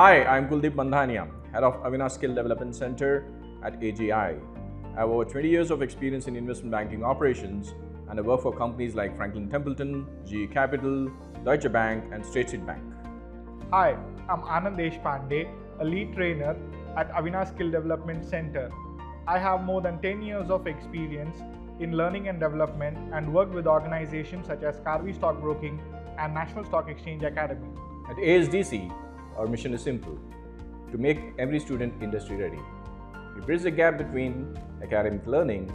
Hi, I'm Kuldeep Mandhania, head of Avinash Skill Development Center at AGI. I have over 20 years of experience in investment banking operations, and I work for companies like Franklin Templeton, GE Capital, Deutsche Bank, and State Street Bank. Hi, I'm Anand Deshpande, a lead trainer at Avinash Skill Development Center. I have more than 10 years of experience in learning and development and worked with organizations such as Carvey Stockbroking and National Stock Exchange Academy. At ASDC, our mission is simple: to make every student industry ready. We bridge the gap between academic learning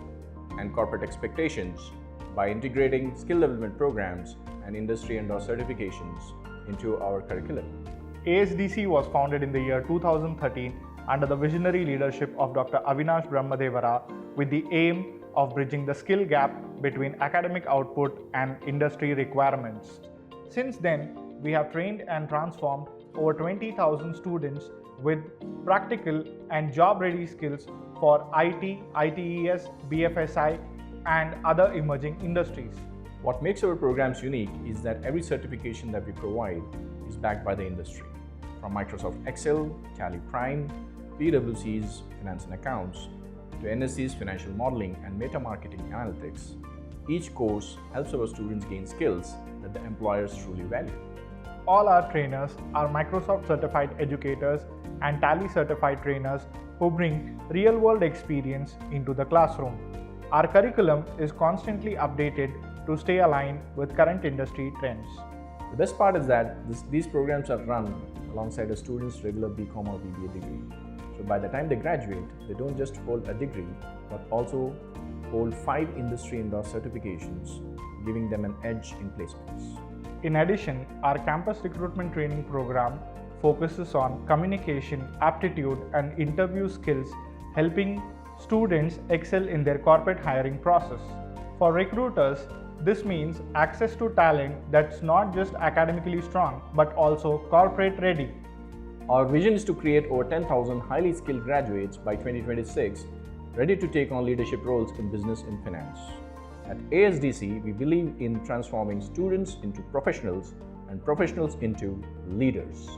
and corporate expectations by integrating skill development programs and industry-endorsed certifications into our curriculum. ASDC was founded in the year 2013 under the visionary leadership of Dr. Avinash Brahmadevara with the aim of bridging the skill gap between academic output and industry requirements. Since then, we have trained and transformed over 20,000 students with practical and job-ready skills for IT, ITES, BFSI, and other emerging industries. What makes our programs unique is that every certification that we provide is backed by the industry. From Microsoft Excel, Tally Prime, PwC's Finance and Accounts, to NSC's Financial Modeling and Meta Marketing Analytics, each course helps our students gain skills that the employers truly value. All our trainers are Microsoft certified educators and Tally certified trainers who bring real-world experience into the classroom. Our curriculum is constantly updated to stay aligned with current industry trends. The best part is that these programs are run alongside a student's regular BCom or BBA degree. So by the time they graduate, they don't just hold a degree, but also hold 5 industry-endorsed certifications, giving them an edge in placements. In addition, our campus recruitment training program focuses on communication, aptitude, and interview skills, helping students excel in their corporate hiring process. For recruiters, this means access to talent that's not just academically strong, but also corporate ready. Our vision is to create over 10,000 highly skilled graduates by 2026, ready to take on leadership roles in business and finance. At ASDC, we believe in transforming students into professionals and professionals into leaders.